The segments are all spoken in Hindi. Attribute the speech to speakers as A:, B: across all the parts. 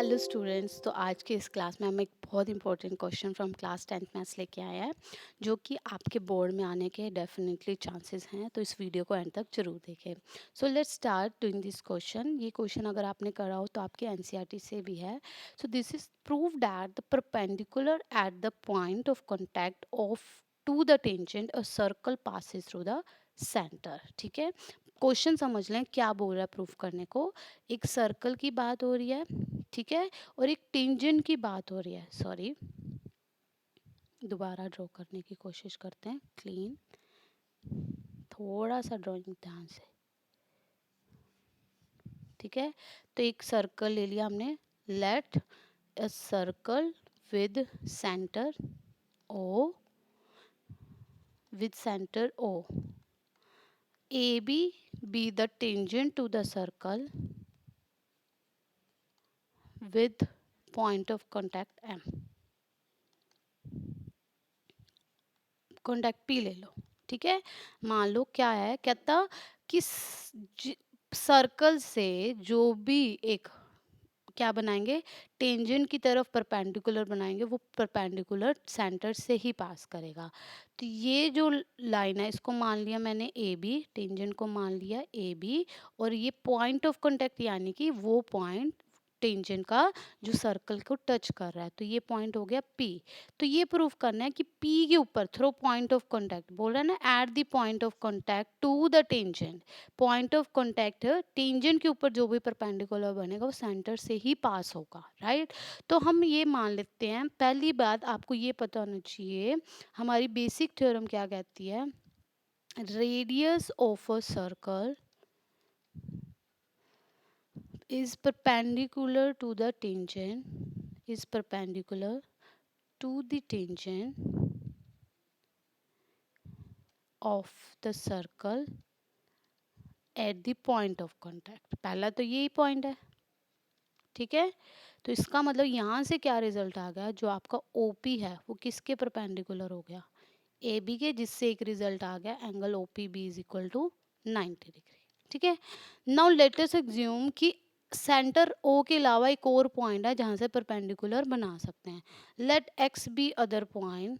A: Hello students. तो आज के इस क्लास में हम एक बहुत important question from class 10th maths लेके आए हैं, जो कि आपके बोर्ड में आने के डेफिनेटली चांसेस हैं। तो इस वीडियो को एंड तक जरूर देखें। So let's start doing this question. ये क्वेश्चन अगर आपने करा हो तो आपके एनसीईआरटी से भी है। So this is prove that the perpendicular at the point of contact of to the tangent a circle passes through the centre. ठीक है, क्वेश्चन समझ लें क्या बोल रहा है प्रूफ करने को। एक सर्कल की बात हो रही है, ठीक है, और एक टेंजेंट की बात हो रही है। सॉरी, दोबारा ड्रॉ करने की कोशिश करते हैं। क्लीन, थोड़ा सा ड्राइंग ध्यान से, ठीक है। तो एक सर्कल ले लिया हमने। Let a circle with centre O, O A B the tangent to the circle with point of contact M. Contact P ले लो, ठीक है। मान लो क्या है, कहता कि सर्कल से जो भी एक क्या बनाएंगे, टेंजेंट की तरफ परपेंडिकुलर बनाएंगे, वो परपेंडिकुलर सेंटर से ही पास करेगा। तो ये जो लाइन है इसको मान लिया मैंने ए बी, टेंजेंट को मान लिया ए बी, और ये पॉइंट ऑफ कांटेक्ट यानी कि वो पॉइंट टेंजेंट का जो सर्कल को टच कर रहा है। तो ये पॉइंट हो गया पी। तो ये प्रूफ करना है कि पी के ऊपर थ्रो पॉइंट ऑफ कांटेक्ट, बोल रहा है ना, at the point of contact to the tangent. Point of contact tangent के ऊपर जो भी परपेंडिकुलर बनेगा वो सेंटर से ही पास होगा, राइट। तो हम ये मान लेते हैं। पहली बात आपको ये पता होना चाहिए, हमारी बेसिक थ्योरम क्या कहती है, radius of a circle is perpendicular to the tangent, is perpendicular to the tangent of the circle at the point of contact। पहला तो यही पॉइंट है, ठीक है। तो इसका मतलब यहाँ से क्या रिजल्ट आ गया, जो आपका OP है वो किसके परपेंडिकुलर हो गया, AB के, जिससे एक रिजल्ट आ गया angle OPB is equal to 90 degree, ठीक है। नाउ लेट अस एज्यूम कि सेंटर O के अलावा एक और पॉइंट है जहां से परपेंडिकुलर बना सकते हैं। Let X be other point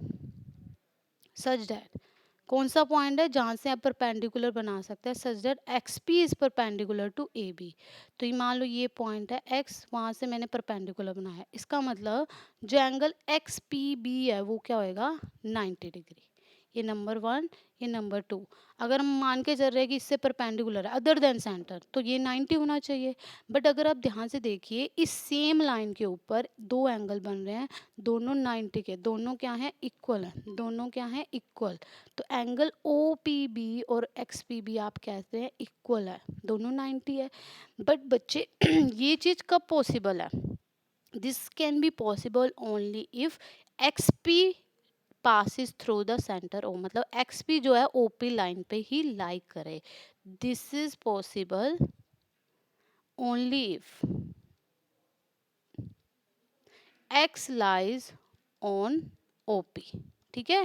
A: such that, कौन सा पॉइंट है जहां से आप परपेंडिकुलर बना सकते हैं, such that X P is perpendicular to A B. तो ये मान लो ये पॉइंट है एक्स, वहां से मैंने परपेंडिकुलर बनाया। इसका मतलब जो एंगल एक्स पी बी है वो क्या होएगा, 90 डिग्री। ये नंबर वन। ये नंबर टू, अगर हम मान के चल रहे हैं कि इससे परपेंडिकुलर है अदर देन सेंटर, तो ये 90 होना चाहिए। बट अगर आप ध्यान से देखिए, इस सेम लाइन के ऊपर दो एंगल बन रहे हैं, दोनों 90 के, दोनों क्या हैं, इक्वल हैं, दोनों क्या हैं, इक्वल। तो एंगल ओ पी बी और एक्स पी बी आप कहते हैं इक्वल है, दोनों 90 है। बट बच्चे ये चीज़ कब पॉसिबल है, this can be possible only if X P passes through the centre O, मतलब एक्स पी जो है ओपी लाइन पे ही लाई करे। This is possible only if x lies on OP, ठीक है।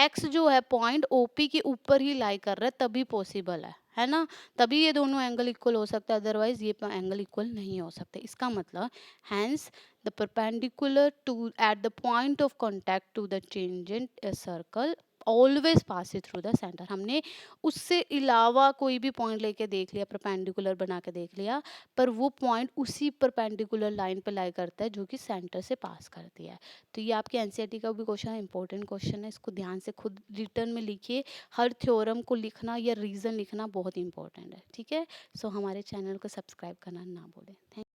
A: एक्स जो है पॉइंट ओपी के ऊपर ही लाई कर रहा है, तभी पॉसिबल है ना। तभी ये दोनों एंगल इक्वल हो सकता है, अदरवाइज ये एंगल इक्वल नहीं हो सकते। इसका मतलब hence the perpendicular to at the point of contact to the tangent circle always pass through the centre. हमने उससे अलावा कोई भी पॉइंट लेके देख लिया, परपेंडिकुलर बना के देख लिया, पर वो पॉइंट उसी परपेंडिकुलर लाइन पे लाई करता है जो कि सेंटर से पास करती है। तो ये आपके एनसीईआरटी का भी क्वेश्चन है, इंपॉर्टेंट क्वेश्चन है। इसको ध्यान से खुद रिटर्न में लिखिए। हर थ्योरम को लिखना या रीजन लिखना बहुत इंपॉर्टेंट है, ठीक है। सो हमारे चैनल को सब्सक्राइब करना ना भूलें। थैंक